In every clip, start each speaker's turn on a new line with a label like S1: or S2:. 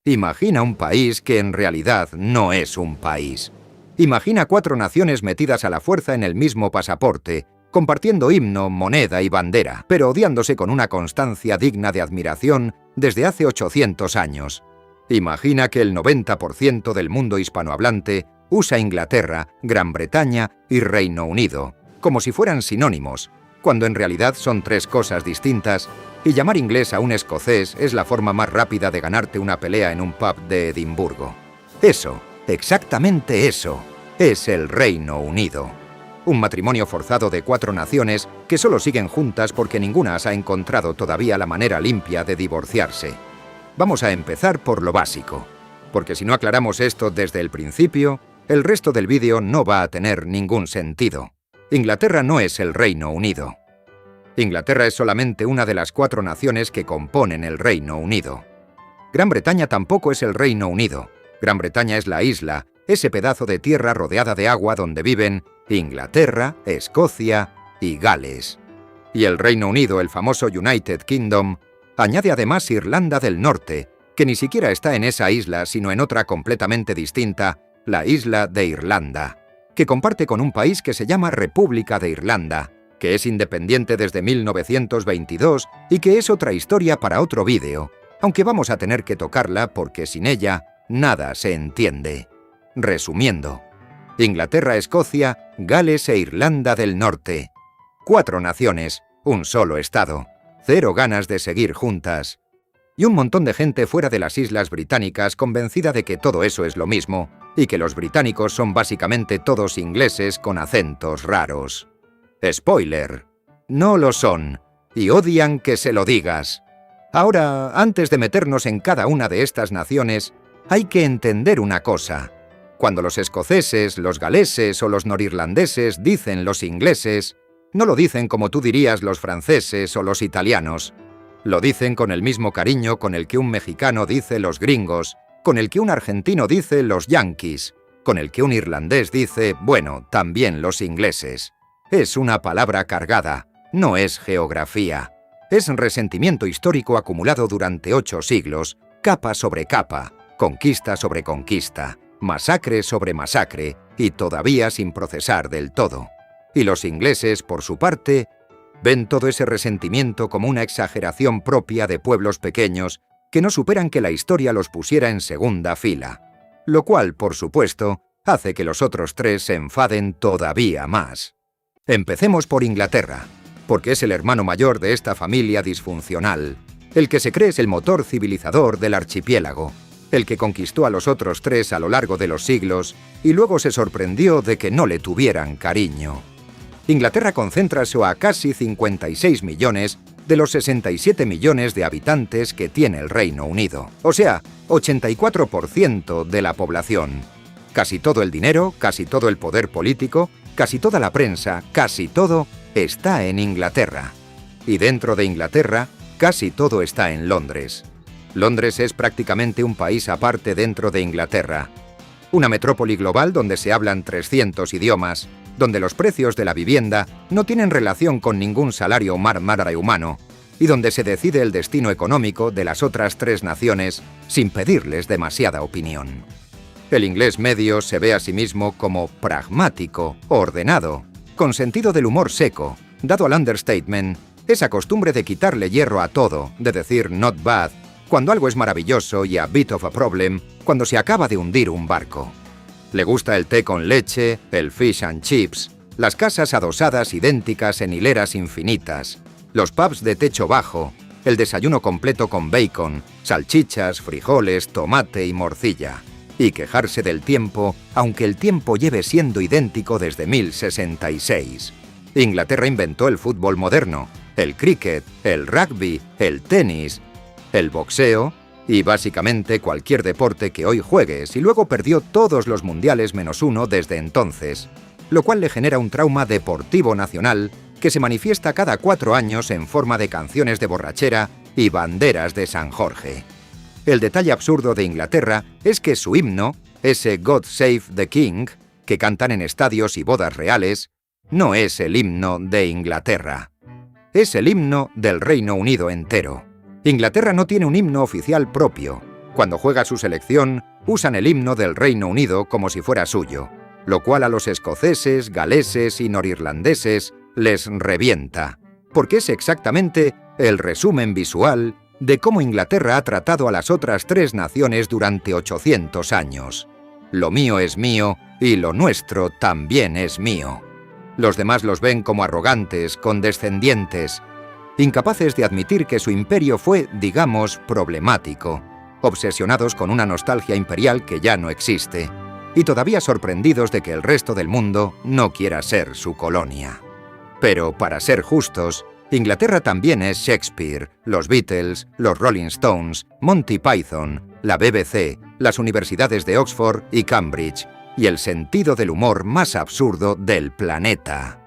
S1: Imagina un país que en realidad no es un país. Imagina 4 naciones metidas a la fuerza en el mismo pasaporte, compartiendo himno, moneda y bandera, pero odiándose con una constancia digna de admiración desde hace 800 años. Imagina que el 90% del mundo hispanohablante usa Inglaterra, Gran Bretaña y Reino Unido, como si fueran sinónimos, cuando en realidad son 3 cosas distintas, y llamar inglés a un escocés es la forma más rápida de ganarte una pelea en un pub de Edimburgo. Eso, exactamente eso, es el Reino Unido. Un matrimonio forzado de 4 naciones que solo siguen juntas porque ninguna ha encontrado todavía la manera limpia de divorciarse. Vamos a empezar por lo básico, porque si no aclaramos esto desde el principio, el resto del vídeo no va a tener ningún sentido. Inglaterra no es el Reino Unido. Inglaterra es solamente una de las 4 naciones que componen el Reino Unido. Gran Bretaña tampoco es el Reino Unido. Gran Bretaña es la isla, ese pedazo de tierra rodeada de agua donde viven Inglaterra, Escocia y Gales. Y el Reino Unido, el famoso United Kingdom, añade además Irlanda del Norte, que ni siquiera está en esa isla, sino en otra completamente distinta, la isla de Irlanda, que comparte con un país que se llama República de Irlanda, que es independiente desde 1922 y que es otra historia para otro vídeo, aunque vamos a tener que tocarla porque sin ella nada se entiende. Resumiendo, Inglaterra, Escocia, Gales e Irlanda del Norte. 4 naciones, un solo estado, 0 ganas de seguir juntas. Y un montón de gente fuera de las Islas Británicas convencida de que todo eso es lo mismo y que los británicos son básicamente todos ingleses con acentos raros. Spoiler, no lo son, y odian que se lo digas. Ahora, antes de meternos en cada una de estas naciones, hay que entender una cosa. Cuando los escoceses, los galeses o los norirlandeses dicen los ingleses, no lo dicen como tú dirías los franceses o los italianos. Lo dicen con el mismo cariño con el que un mexicano dice los gringos, con el que un argentino dice los yanquis, con el que un irlandés dice, bueno, también los ingleses. Es una palabra cargada, no es geografía. Es resentimiento histórico acumulado durante 8 siglos, capa sobre capa, conquista sobre conquista, masacre sobre masacre, y todavía sin procesar del todo. Y los ingleses, por su parte, ven todo ese resentimiento como una exageración propia de pueblos pequeños que no superan que la historia los pusiera en segunda fila, lo cual, por supuesto, hace que los otros 3 se enfaden todavía más. Empecemos por Inglaterra, porque es el hermano mayor de esta familia disfuncional, el que se cree es el motor civilizador del archipiélago, el que conquistó a los otros 3 a lo largo de los siglos y luego se sorprendió de que no le tuvieran cariño. Inglaterra concentra a casi 56 millones de los 67 millones de habitantes que tiene el Reino Unido, o sea, 84% de la población. Casi todo el dinero, casi todo el poder político, casi toda la prensa, casi todo está en Inglaterra. Y dentro de Inglaterra, casi todo está en Londres. Londres es prácticamente un país aparte dentro de Inglaterra. Una metrópoli global donde se hablan 300 idiomas, donde los precios de la vivienda no tienen relación con ningún salario humano, y donde se decide el destino económico de las otras 3 naciones sin pedirles demasiada opinión. El inglés medio se ve a sí mismo como pragmático, ordenado, con sentido del humor seco, dado al understatement, esa costumbre de quitarle hierro a todo, de decir not bad, cuando algo es maravilloso y a bit of a problem, cuando se acaba de hundir un barco. Le gusta el té con leche, el fish and chips, las casas adosadas idénticas en hileras infinitas, los pubs de techo bajo, el desayuno completo con bacon, salchichas, frijoles, tomate y morcilla. Y quejarse del tiempo, aunque el tiempo lleve siendo idéntico desde 1066. Inglaterra inventó el fútbol moderno, el cricket, el rugby, el tenis, el boxeo y básicamente cualquier deporte que hoy juegues, y luego perdió todos los mundiales menos uno desde entonces, lo cual le genera un trauma deportivo nacional que se manifiesta cada 4 años en forma de canciones de borrachera y banderas de San Jorge. El detalle absurdo de Inglaterra es que su himno, ese God Save the King, que cantan en estadios y bodas reales, no es el himno de Inglaterra. Es el himno del Reino Unido entero. Inglaterra no tiene un himno oficial propio. Cuando juega su selección, usan el himno del Reino Unido como si fuera suyo, lo cual a los escoceses, galeses y norirlandeses les revienta, porque es exactamente el resumen visual de cómo Inglaterra ha tratado a las otras 3 naciones durante 800 años. Lo mío es mío y lo nuestro también es mío. Los demás los ven como arrogantes, condescendientes, incapaces de admitir que su imperio fue, digamos, problemático, obsesionados con una nostalgia imperial que ya no existe, y todavía sorprendidos de que el resto del mundo no quiera ser su colonia. Pero, para ser justos, Inglaterra también es Shakespeare, los Beatles, los Rolling Stones, Monty Python, la BBC, las universidades de Oxford y Cambridge, y el sentido del humor más absurdo del planeta.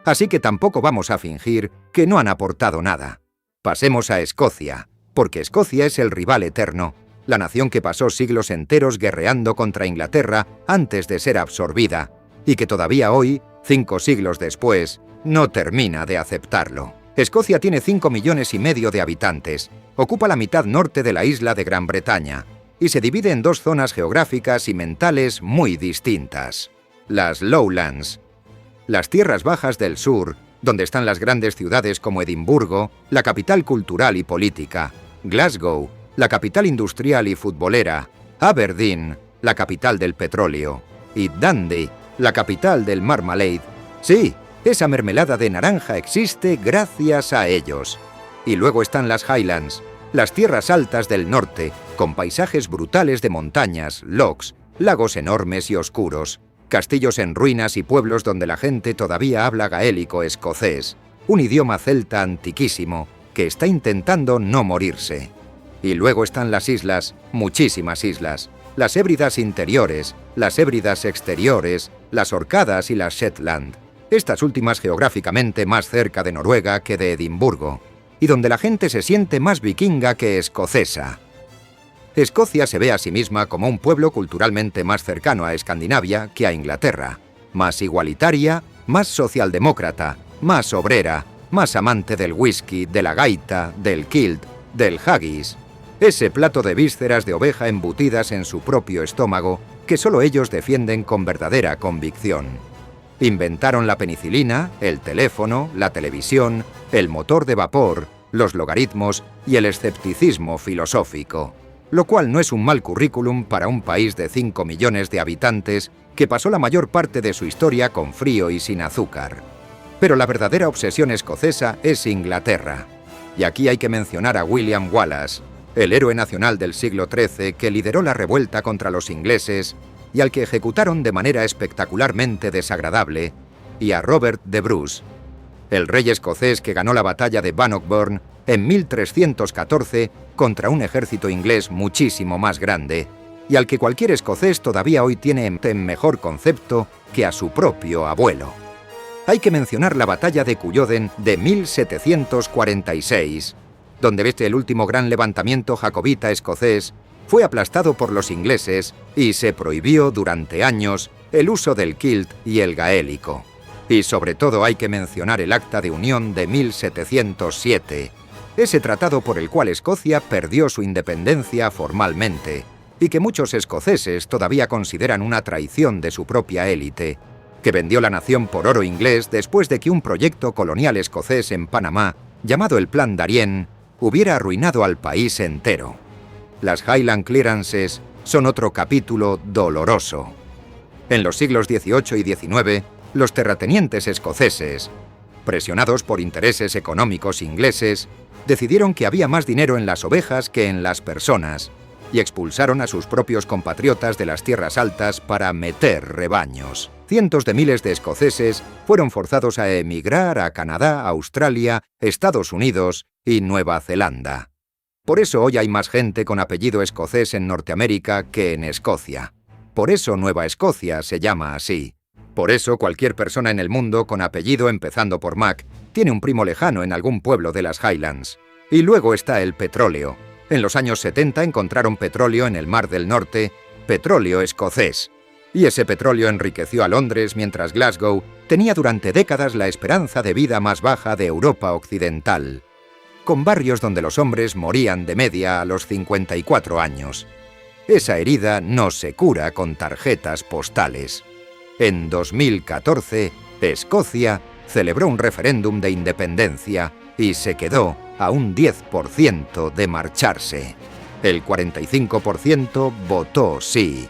S1: Así que tampoco vamos a fingir que no han aportado nada. Pasemos a Escocia, porque Escocia es el rival eterno, la nación que pasó siglos enteros guerreando contra Inglaterra antes de ser absorbida, y que todavía hoy, 5 siglos después, no termina de aceptarlo. Escocia tiene 5,5 millones de habitantes, ocupa la mitad norte de la isla de Gran Bretaña, y se divide en 2 zonas geográficas y mentales muy distintas. Las Lowlands, las tierras bajas del sur, donde están las grandes ciudades como Edimburgo, la capital cultural y política, Glasgow, la capital industrial y futbolera, Aberdeen, la capital del petróleo, y Dundee, la capital del marmalade. Sí, esa mermelada de naranja existe gracias a ellos. Y luego están las Highlands, las tierras altas del norte, con paisajes brutales de montañas, lochs, lagos enormes y oscuros, castillos en ruinas y pueblos donde la gente todavía habla gaélico escocés, un idioma celta antiquísimo que está intentando no morirse. Y luego están las islas, muchísimas islas, las Hébridas interiores, las Hébridas exteriores, las Orcadas y las Shetland, estas últimas geográficamente más cerca de Noruega que de Edimburgo, y donde la gente se siente más vikinga que escocesa. Escocia se ve a sí misma como un pueblo culturalmente más cercano a Escandinavia que a Inglaterra, más igualitaria, más socialdemócrata, más obrera, más amante del whisky, de la gaita, del kilt, del haggis, ese plato de vísceras de oveja embutidas en su propio estómago que solo ellos defienden con verdadera convicción. Inventaron la penicilina, el teléfono, la televisión, el motor de vapor, los logaritmos y el escepticismo filosófico, lo cual no es un mal currículum para un país de 5 millones de habitantes que pasó la mayor parte de su historia con frío y sin azúcar. Pero la verdadera obsesión escocesa es Inglaterra. Y aquí hay que mencionar a William Wallace, el héroe nacional del siglo XIII que lideró la revuelta contra los ingleses y al que ejecutaron de manera espectacularmente desagradable, y a Robert de Bruce, el rey escocés que ganó la batalla de Bannockburn en 1314 contra un ejército inglés muchísimo más grande, y al que cualquier escocés todavía hoy tiene en mejor concepto que a su propio abuelo. Hay que mencionar la batalla de Culloden de 1746, donde viste el último gran levantamiento jacobita escocés, fue aplastado por los ingleses y se prohibió durante años el uso del kilt y el gaélico. Y sobre todo hay que mencionar el Acta de Unión de 1707, ese tratado por el cual Escocia perdió su independencia formalmente, y que muchos escoceses todavía consideran una traición de su propia élite, que vendió la nación por oro inglés después de que un proyecto colonial escocés en Panamá, llamado el Plan Darien, hubiera arruinado al país entero. Las Highland Clearances son otro capítulo doloroso. En los siglos XVIII y XIX, los terratenientes escoceses, presionados por intereses económicos ingleses, decidieron que había más dinero en las ovejas que en las personas y expulsaron a sus propios compatriotas de las tierras altas para meter rebaños. Cientos de miles de escoceses fueron forzados a emigrar a Canadá, Australia, Estados Unidos y Nueva Zelanda. Por eso hoy hay más gente con apellido escocés en Norteamérica que en Escocia. Por eso Nueva Escocia se llama así. Por eso cualquier persona en el mundo con apellido empezando por Mac tiene un primo lejano en algún pueblo de las Highlands. Y luego está el petróleo. En los años 70 encontraron petróleo en el Mar del Norte, petróleo escocés. Y ese petróleo enriqueció a Londres mientras Glasgow tenía durante décadas la esperanza de vida más baja de Europa occidental. con barrios donde los hombres morían de media a los 54 años. Esa herida no se cura con tarjetas postales. En 2014, Escocia celebró un referéndum de independencia y se quedó a un 10% de marcharse. El 45% votó sí.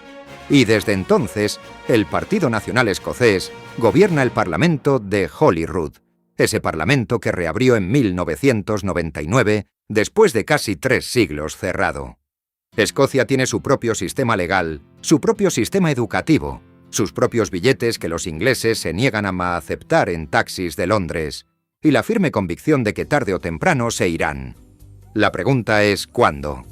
S1: Y desde entonces, el Partido Nacional Escocés gobierna el Parlamento de Holyrood, ese parlamento que reabrió en 1999 después de casi 3 siglos cerrado. Escocia tiene su propio sistema legal, su propio sistema educativo, sus propios billetes que los ingleses se niegan a aceptar en taxis de Londres, y la firme convicción de que tarde o temprano se irán. La pregunta es ¿cuándo?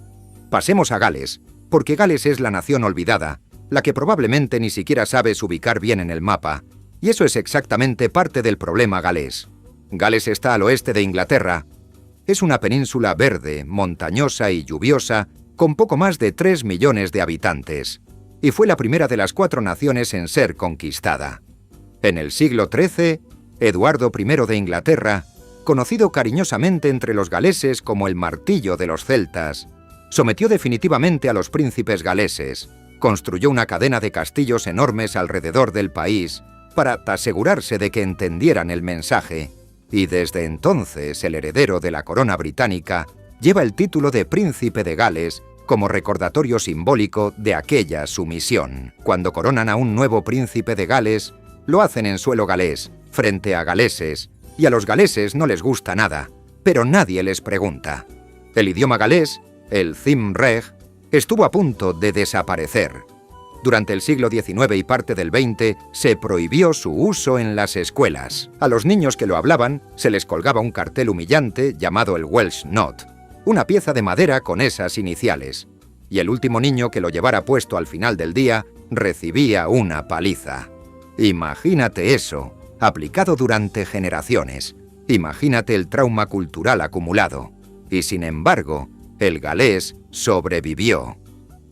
S1: Pasemos a Gales, porque Gales es la nación olvidada, la que probablemente ni siquiera sabes ubicar bien en el mapa, y eso es exactamente parte del problema galés. Gales está al oeste de Inglaterra. Es una península verde, montañosa y lluviosa, con poco más de 3 millones de habitantes, y fue la primera de las 4 naciones en ser conquistada. En el siglo XIII, Eduardo I de Inglaterra, conocido cariñosamente entre los galeses como el martillo de los celtas, sometió definitivamente a los príncipes galeses, construyó una cadena de castillos enormes alrededor del país para asegurarse de que entendieran el mensaje, y desde entonces el heredero de la corona británica lleva el título de Príncipe de Gales como recordatorio simbólico de aquella sumisión. Cuando coronan a un nuevo príncipe de Gales, lo hacen en suelo galés, frente a galeses, y a los galeses no les gusta nada, pero nadie les pregunta. El idioma galés, el Cymraeg, estuvo a punto de desaparecer. Durante el siglo XIX y parte del XX se prohibió su uso en las escuelas. A los niños que lo hablaban se les colgaba un cartel humillante llamado el Welsh Not, una pieza de madera con esas iniciales, y el último niño que lo llevara puesto al final del día recibía una paliza. Imagínate eso, aplicado durante generaciones. Imagínate el trauma cultural acumulado. Y sin embargo, el galés sobrevivió.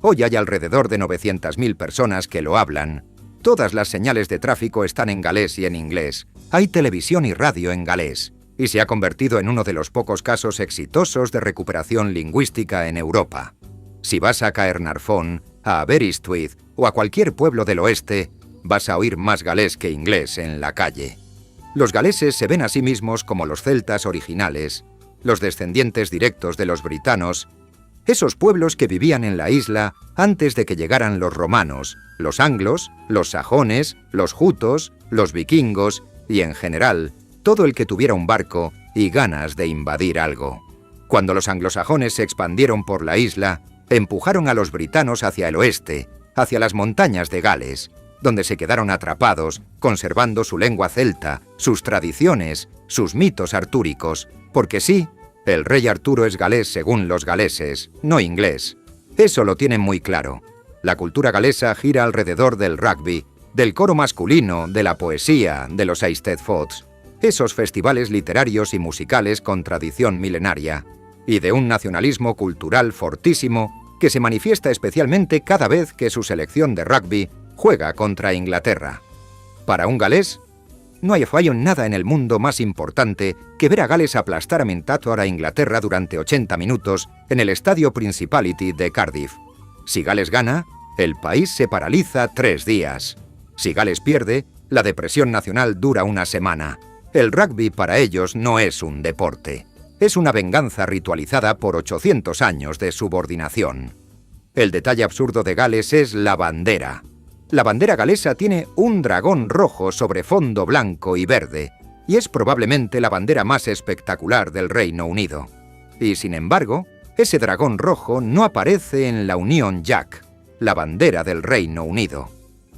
S1: Hoy hay alrededor de 900.000 personas que lo hablan. Todas las señales de tráfico están en galés y en inglés. Hay televisión y radio en galés. Y se ha convertido en uno de los pocos casos exitosos de recuperación lingüística en Europa. Si vas a Caernarfon, a Aberystwyth o a cualquier pueblo del oeste, vas a oír más galés que inglés en la calle. Los galeses se ven a sí mismos como los celtas originales, los descendientes directos de los britanos, esos pueblos que vivían en la isla antes de que llegaran los romanos, los anglos, los sajones, los jutos, los vikingos y, en general, todo el que tuviera un barco y ganas de invadir algo. Cuando los anglosajones se expandieron por la isla, empujaron a los britanos hacia el oeste, hacia las montañas de Gales, donde se quedaron atrapados, conservando su lengua celta, sus tradiciones, sus mitos artúricos, porque sí, el rey Arturo es galés según los galeses, no inglés. Eso lo tienen muy claro. La cultura galesa gira alrededor del rugby, del coro masculino, de la poesía, de los Eisteddfods, esos festivales literarios y musicales con tradición milenaria, y de un nacionalismo cultural fortísimo que se manifiesta especialmente cada vez que su selección de rugby juega contra Inglaterra. Para un galés, no hay fallo en nada en el mundo más importante que ver a Gales aplastar a Mintator a Inglaterra durante 80 minutos en el estadio Principality de Cardiff. Si Gales gana, el país se paraliza 3 días. Si Gales pierde, la depresión nacional dura una semana. El rugby para ellos no es un deporte. Es una venganza ritualizada por 800 años de subordinación. El detalle absurdo de Gales es la bandera. La bandera galesa tiene un dragón rojo sobre fondo blanco y verde, y es probablemente la bandera más espectacular del Reino Unido. Y sin embargo, ese dragón rojo no aparece en la Union Jack, la bandera del Reino Unido.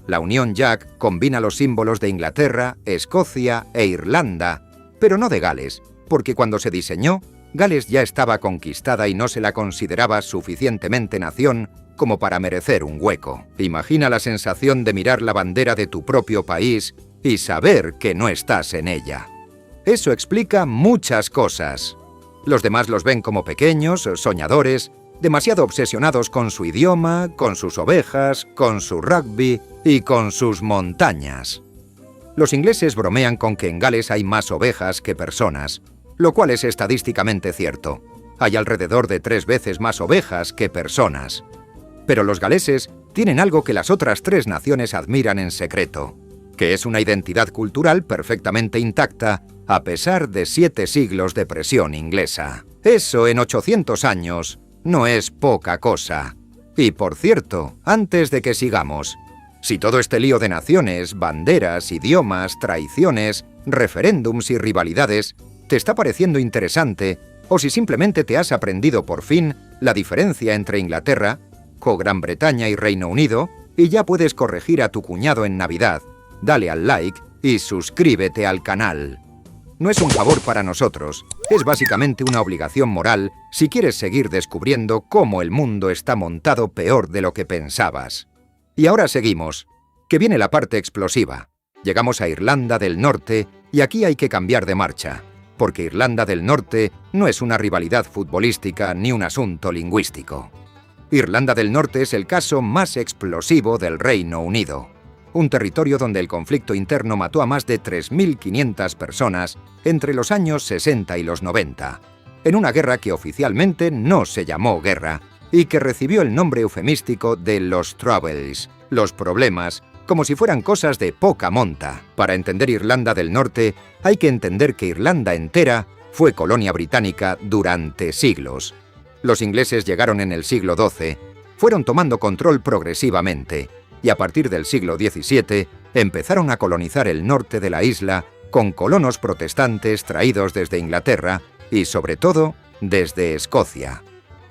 S1: La Union Jack combina los símbolos de Inglaterra, Escocia e Irlanda, pero no de Gales, porque cuando se diseñó, Gales ya estaba conquistada y no se la consideraba suficientemente nación como para merecer un hueco. Imagina la sensación de mirar la bandera de tu propio país y saber que no estás en ella. Eso explica muchas cosas. Los demás los ven como pequeños, soñadores, demasiado obsesionados con su idioma, con sus ovejas, con su rugby y con sus montañas. Los ingleses bromean con que en Gales hay más ovejas que personas, lo cual es estadísticamente cierto. Hay alrededor de 3 veces más ovejas que personas. Pero los galeses tienen algo que las otras 3 naciones admiran en secreto, que es una identidad cultural perfectamente intacta a pesar de 7 siglos de presión inglesa. Eso en 800 años no es poca cosa. Y por cierto, antes de que sigamos, si todo este lío de naciones, banderas, idiomas, traiciones, referéndums y rivalidades te está pareciendo interesante, o si simplemente te has aprendido por fin la diferencia entre Inglaterra, Gran Bretaña y Reino Unido, y ya puedes corregir a tu cuñado en Navidad, dale al like y suscríbete al canal. No es un favor para nosotros, es básicamente una obligación moral si quieres seguir descubriendo cómo el mundo está montado peor de lo que pensabas. Y ahora seguimos, que viene la parte explosiva. Llegamos a Irlanda del Norte y aquí hay que cambiar de marcha, porque Irlanda del Norte no es una rivalidad futbolística ni un asunto lingüístico. Irlanda del Norte es el caso más explosivo del Reino Unido. Un territorio donde el conflicto interno mató a más de 3.500 personas entre los años 60 y los 90, en una guerra que oficialmente no se llamó guerra y que recibió el nombre eufemístico de los Troubles, los problemas, como si fueran cosas de poca monta. Para entender Irlanda del Norte, hay que entender que Irlanda entera fue colonia británica durante siglos. Los ingleses llegaron en el siglo XII, fueron tomando control progresivamente, y a partir del siglo XVII empezaron a colonizar el norte de la isla con colonos protestantes traídos desde Inglaterra y, sobre todo, desde Escocia.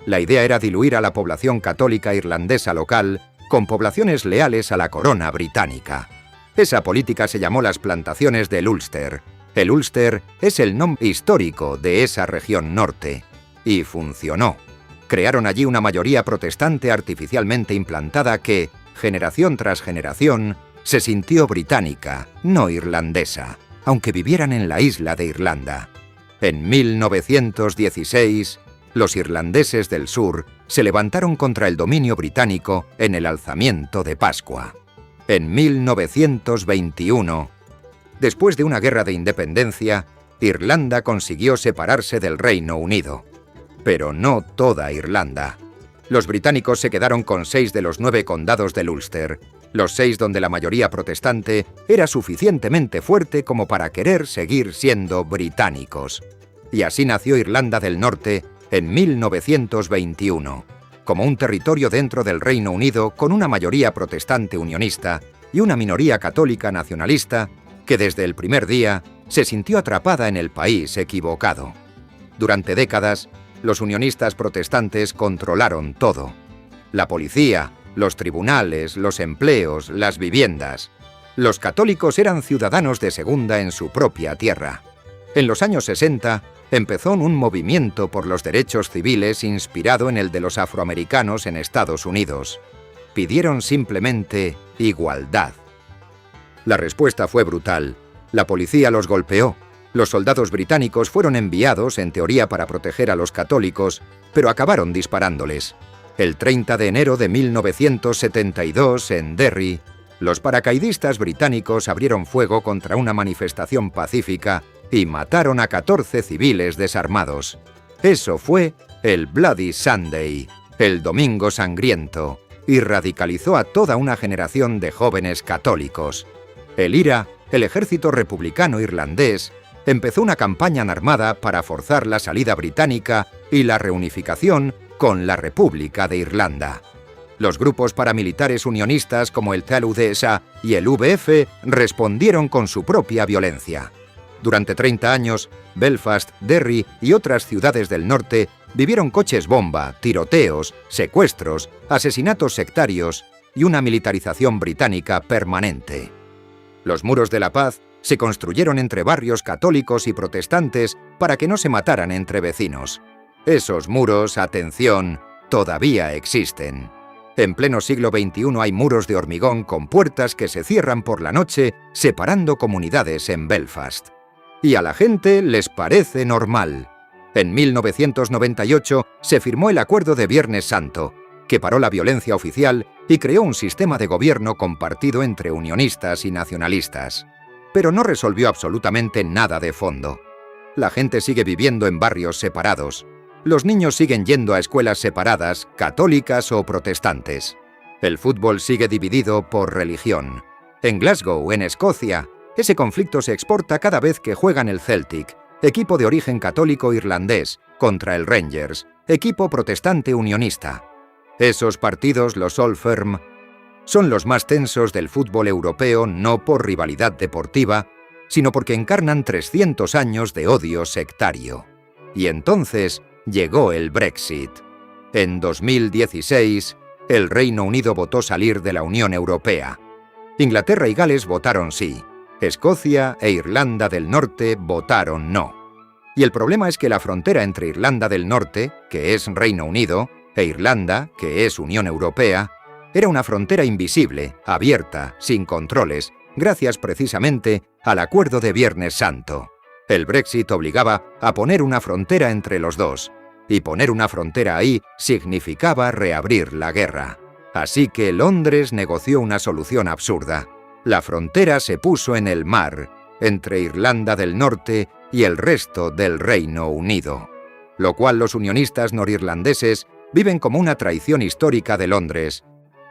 S1: La idea era diluir a la población católica irlandesa local con poblaciones leales a la corona británica. Esa política se llamó las plantaciones del Ulster. El Ulster es el nombre histórico de esa región norte. Y funcionó. Crearon allí una mayoría protestante artificialmente implantada que, generación tras generación, se sintió británica, no irlandesa, aunque vivieran en la isla de Irlanda. En 1916, los irlandeses del sur se levantaron contra el dominio británico en el alzamiento de Pascua. En 1921, después de una guerra de independencia, Irlanda consiguió separarse del Reino Unido. Pero no toda Irlanda. Los británicos se quedaron con 6 de los 9 condados del Ulster, los 6 donde la mayoría protestante era suficientemente fuerte como para querer seguir siendo británicos. Y así nació Irlanda del Norte en 1921, como un territorio dentro del Reino Unido con una mayoría protestante unionista y una minoría católica nacionalista que desde el primer día se sintió atrapada en el país equivocado. Durante décadas, los unionistas protestantes controlaron todo. La policía, los tribunales, los empleos, las viviendas. Los católicos eran ciudadanos de segunda en su propia tierra. En los años 60 empezó un movimiento por los derechos civiles inspirado en el de los afroamericanos en Estados Unidos. Pidieron simplemente igualdad. La respuesta fue brutal. La policía los golpeó. Los soldados británicos fueron enviados, en teoría, para proteger a los católicos, pero acabaron disparándoles. El 30 de enero de 1972, en Derry, los paracaidistas británicos abrieron fuego contra una manifestación pacífica y mataron a 14 civiles desarmados. Eso fue el Bloody Sunday, el Domingo Sangriento, y radicalizó a toda una generación de jóvenes católicos. El IRA, el Ejército Republicano Irlandés, empezó una campaña armada para forzar la salida británica y la reunificación con la República de Irlanda. Los grupos paramilitares unionistas como el TLUDSA y el VF respondieron con su propia violencia. Durante 30 años, Belfast, Derry y otras ciudades del norte vivieron coches bomba, tiroteos, secuestros, asesinatos sectarios y una militarización británica permanente. Los muros de la paz se construyeron entre barrios católicos y protestantes para que no se mataran entre vecinos. Esos muros, atención, todavía existen. En pleno siglo XXI hay muros de hormigón con puertas que se cierran por la noche, separando comunidades en Belfast. Y a la gente les parece normal. En 1998 se firmó el Acuerdo de Viernes Santo, que paró la violencia oficial y creó un sistema de gobierno compartido entre unionistas y nacionalistas. Pero no resolvió absolutamente nada de fondo. La gente sigue viviendo en barrios separados. Los niños siguen yendo a escuelas separadas, católicas o protestantes. El fútbol sigue dividido por religión. En Glasgow, en Escocia, ese conflicto se exporta cada vez que juegan el Celtic, equipo de origen católico irlandés, contra el Rangers, equipo protestante unionista. Esos partidos, los Old Firm, son los más tensos del fútbol europeo no por rivalidad deportiva, sino porque encarnan 300 años de odio sectario. Y entonces llegó el Brexit. En 2016, el Reino Unido votó salir de la Unión Europea. Inglaterra y Gales votaron sí. Escocia e Irlanda del Norte votaron no. Y el problema es que la frontera entre Irlanda del Norte, que es Reino Unido, e Irlanda, que es Unión Europea, era una frontera invisible, abierta, sin controles, gracias precisamente al Acuerdo de Viernes Santo. El Brexit obligaba a poner una frontera entre los dos, y poner una frontera ahí significaba reabrir la guerra. Así que Londres negoció una solución absurda. La frontera se puso en el mar, entre Irlanda del Norte y el resto del Reino Unido, lo cual los unionistas norirlandeses viven como una traición histórica de Londres,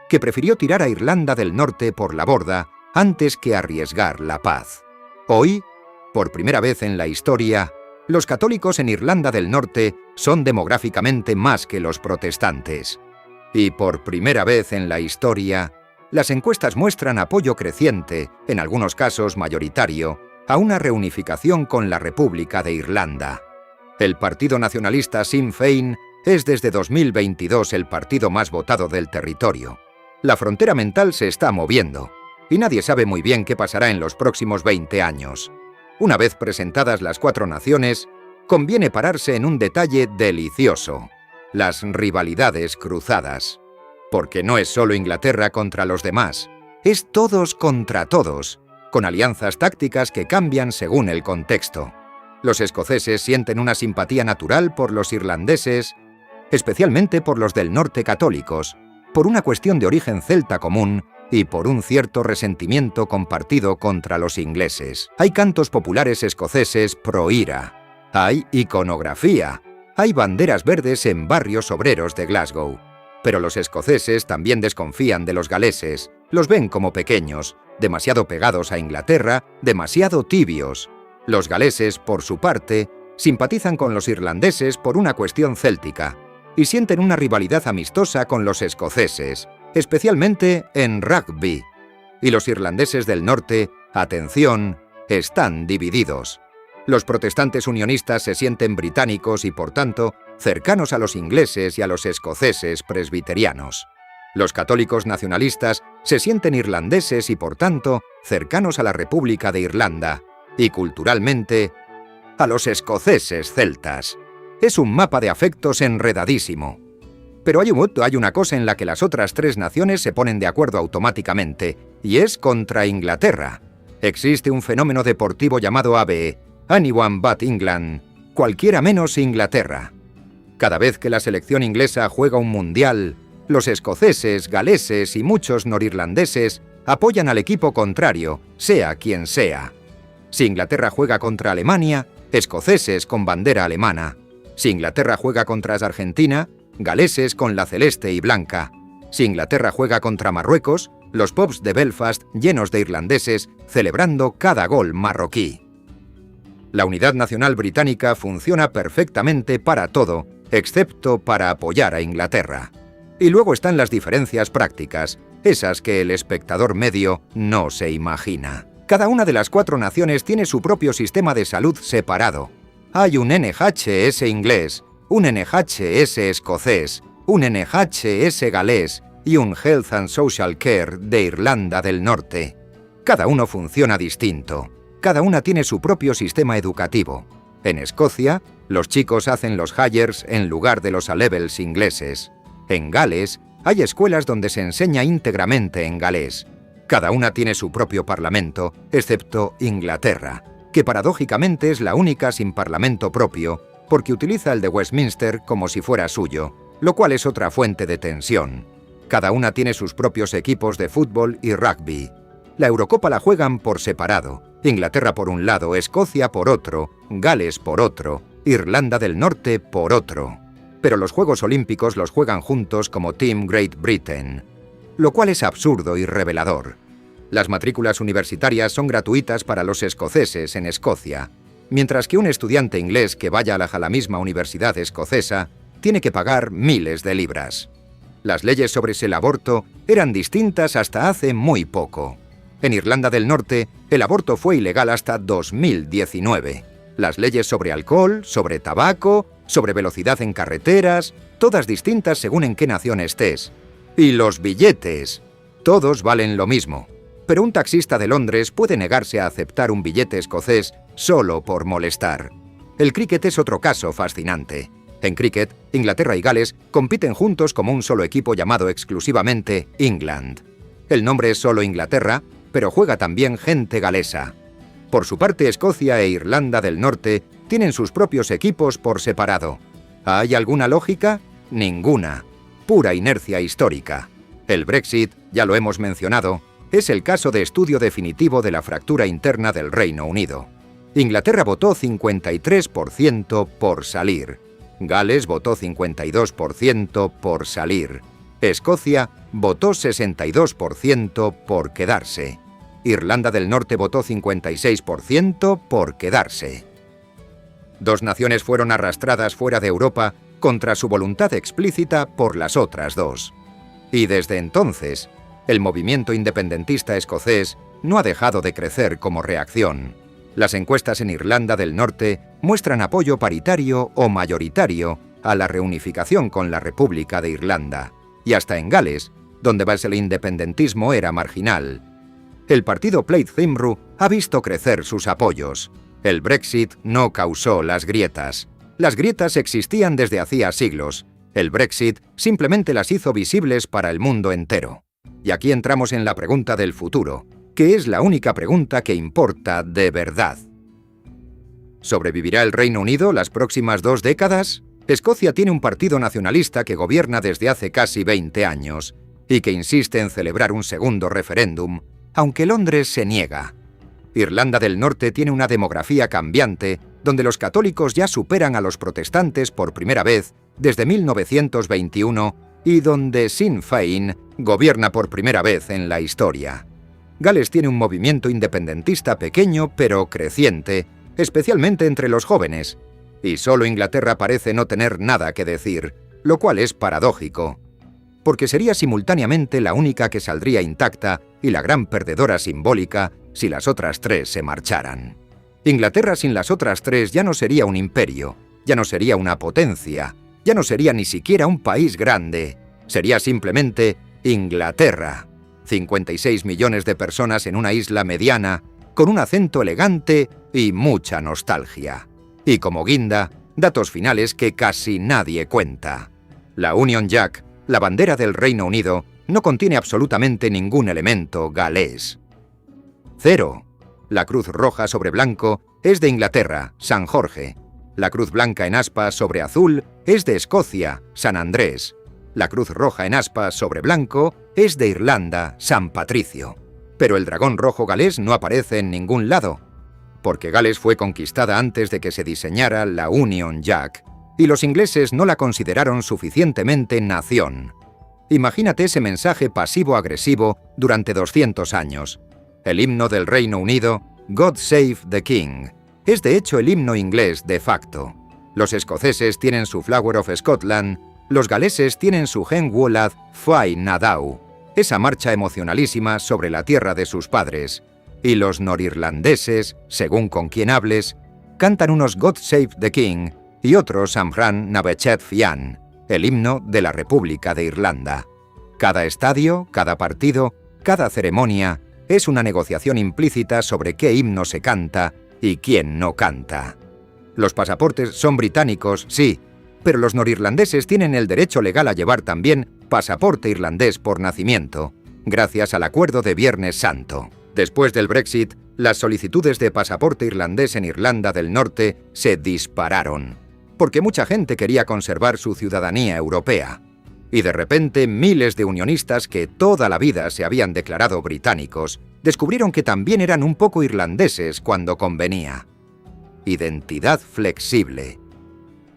S1: que prefirió tirar a Irlanda del Norte por la borda antes que arriesgar la paz. Hoy, por primera vez en la historia, los católicos en Irlanda del Norte son demográficamente más que los protestantes. Y por primera vez en la historia, las encuestas muestran apoyo creciente, en algunos casos mayoritario, a una reunificación con la República de Irlanda. El partido nacionalista Sinn Féin es desde 2022 el partido más votado del territorio. La frontera mental se está moviendo, y nadie sabe muy bien qué pasará en los próximos 20 años. Una vez presentadas las 4 naciones, conviene pararse en un detalle delicioso: las rivalidades cruzadas. Porque no es solo Inglaterra contra los demás, es todos contra todos, con alianzas tácticas que cambian según el contexto. Los escoceses sienten una simpatía natural por los irlandeses, especialmente por los del norte católicos, por una cuestión de origen celta común y por un cierto resentimiento compartido contra los ingleses. Hay cantos populares escoceses pro IRA, hay iconografía, hay banderas verdes en barrios obreros de Glasgow. Pero los escoceses también desconfían de los galeses, los ven como pequeños, demasiado pegados a Inglaterra, demasiado tibios. Los galeses, por su parte, simpatizan con los irlandeses por una cuestión céltica y sienten una rivalidad amistosa con los escoceses, especialmente en rugby. Y los irlandeses del norte, atención, están divididos. Los protestantes unionistas se sienten británicos y, por tanto, cercanos a los ingleses y a los escoceses presbiterianos. Los católicos nacionalistas se sienten irlandeses y, por tanto, cercanos a la República de Irlanda, y culturalmente, a los escoceses celtas. Es un mapa de afectos enredadísimo. Pero hay una cosa en la que las otras 3 naciones se ponen de acuerdo automáticamente, y es contra Inglaterra. Existe un fenómeno deportivo llamado ABE, Anyone but England, cualquiera menos Inglaterra. Cada vez que la selección inglesa juega un mundial, los escoceses, galeses y muchos norirlandeses apoyan al equipo contrario, sea quien sea. Si Inglaterra juega contra Alemania, escoceses con bandera alemana. Si Inglaterra juega contra Argentina, galeses con la celeste y blanca. Si Inglaterra juega contra Marruecos, los pubs de Belfast llenos de irlandeses celebrando cada gol marroquí. La unidad nacional británica funciona perfectamente para todo, excepto para apoyar a Inglaterra. Y luego están las diferencias prácticas, esas que el espectador medio no se imagina. Cada una de las 4 naciones tiene su propio sistema de salud separado. Hay un NHS inglés, un NHS escocés, un NHS galés y un Health and Social Care de Irlanda del Norte. Cada uno funciona distinto. Cada una tiene su propio sistema educativo. En Escocia, los chicos hacen los Highers en lugar de los A-levels ingleses. En Gales, hay escuelas donde se enseña íntegramente en galés. Cada una tiene su propio parlamento, excepto Inglaterra, que paradójicamente es la única sin parlamento propio, porque utiliza el de Westminster como si fuera suyo, lo cual es otra fuente de tensión. Cada una tiene sus propios equipos de fútbol y rugby. La Eurocopa la juegan por separado, Inglaterra por un lado, Escocia por otro, Gales por otro, Irlanda del Norte por otro. Pero los Juegos Olímpicos los juegan juntos como Team Great Britain, lo cual es absurdo y revelador. Las matrículas universitarias son gratuitas para los escoceses en Escocia, mientras que un estudiante inglés que vaya a la misma universidad escocesa tiene que pagar miles de libras. Las leyes sobre el aborto eran distintas hasta hace muy poco. En Irlanda del Norte, el aborto fue ilegal hasta 2019. Las leyes sobre alcohol, sobre tabaco, sobre velocidad en carreteras, todas distintas según en qué nación estés. Y los billetes, todos valen lo mismo. Pero un taxista de Londres puede negarse a aceptar un billete escocés solo por molestar. El cricket es otro caso fascinante. En cricket, Inglaterra y Gales compiten juntos como un solo equipo llamado exclusivamente England. El nombre es solo Inglaterra, pero juega también gente galesa. Por su parte, Escocia e Irlanda del Norte tienen sus propios equipos por separado. ¿Hay alguna lógica? Ninguna. Pura inercia histórica. El Brexit, ya lo hemos mencionado, es el caso de estudio definitivo de la fractura interna del Reino Unido. Inglaterra votó 53% por salir. Gales votó 52% por salir. Escocia votó 62% por quedarse. Irlanda del Norte votó 56% por quedarse. Dos naciones fueron arrastradas fuera de Europa contra su voluntad explícita por las otras dos. Y desde entonces, el movimiento independentista escocés no ha dejado de crecer como reacción. Las encuestas en Irlanda del Norte muestran apoyo paritario o mayoritario a la reunificación con la República de Irlanda. Y hasta en Gales, donde el independentismo era marginal. El partido Plaid Cymru ha visto crecer sus apoyos. El Brexit no causó las grietas. Las grietas existían desde hacía siglos. El Brexit simplemente las hizo visibles para el mundo entero. Y aquí entramos en la pregunta del futuro, que es la única pregunta que importa de verdad. ¿Sobrevivirá el Reino Unido las próximas 2 décadas? Escocia tiene un partido nacionalista que gobierna desde hace casi 20 años y que insiste en celebrar un segundo referéndum, aunque Londres se niega. Irlanda del Norte tiene una demografía cambiante donde los católicos ya superan a los protestantes por primera vez desde 1921 y donde Sinn Féin gobierna por primera vez en la historia. Gales tiene un movimiento independentista pequeño pero creciente, especialmente entre los jóvenes, y solo Inglaterra parece no tener nada que decir, lo cual es paradójico, porque sería simultáneamente la única que saldría intacta y la gran perdedora simbólica si las otras tres se marcharan. Inglaterra sin las otras tres ya no sería un imperio, ya no sería una potencia, ya no sería ni siquiera un país grande, sería simplemente Inglaterra. 56 millones de personas en una isla mediana, con un acento elegante y mucha nostalgia. Y como guinda, datos finales que casi nadie cuenta. La Union Jack, la bandera del Reino Unido, no contiene absolutamente ningún elemento galés. 0. La cruz roja sobre blanco es de Inglaterra, San Jorge. La cruz blanca en aspa sobre azul es de Escocia, San Andrés. La cruz roja en aspa sobre blanco es de Irlanda, San Patricio. Pero el dragón rojo galés no aparece en ningún lado, porque Gales fue conquistada antes de que se diseñara la Union Jack, y los ingleses no la consideraron suficientemente nación. Imagínate ese mensaje pasivo-agresivo durante 200 años. El himno del Reino Unido, God Save the King, es de hecho el himno inglés de facto. Los escoceses tienen su Flower of Scotland, los galeses tienen su Hen Wolad Fai Nadau, esa marcha emocionalísima sobre la tierra de sus padres, y los norirlandeses, según con quien hables, cantan unos God Save the King y otros Amran Nabechet Fian, el himno de la República de Irlanda. Cada estadio, cada partido, cada ceremonia es una negociación implícita sobre qué himno se canta y quién no canta. Los pasaportes son británicos, sí, pero los norirlandeses tienen el derecho legal a llevar también pasaporte irlandés por nacimiento, gracias al Acuerdo de Viernes Santo. Después del Brexit, las solicitudes de pasaporte irlandés en Irlanda del Norte se dispararon, porque mucha gente quería conservar su ciudadanía europea. Y de repente miles de unionistas que toda la vida se habían declarado británicos, descubrieron que también eran un poco irlandeses cuando convenía. Identidad flexible.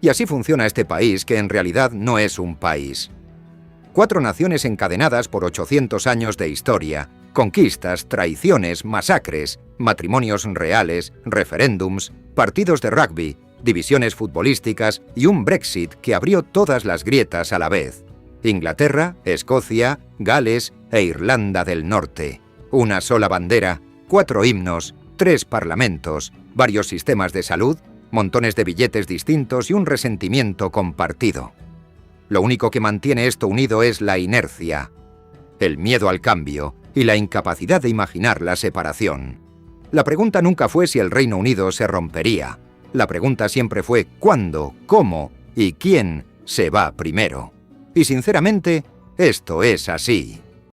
S1: Y así funciona este país, que en realidad no es un país. 4 naciones encadenadas por 800 años de historia, conquistas, traiciones, masacres, matrimonios reales, referéndums, partidos de rugby, divisiones futbolísticas y un Brexit que abrió todas las grietas a la vez. Inglaterra, Escocia, Gales e Irlanda del Norte. Una sola bandera, 4 himnos, 3 parlamentos, varios sistemas de salud, montones de billetes distintos y un resentimiento compartido. Lo único que mantiene esto unido es la inercia, el miedo al cambio y la incapacidad de imaginar la separación. La pregunta nunca fue si el Reino Unido se rompería. La pregunta siempre fue cuándo, cómo y quién se va primero. Y sinceramente, esto es así.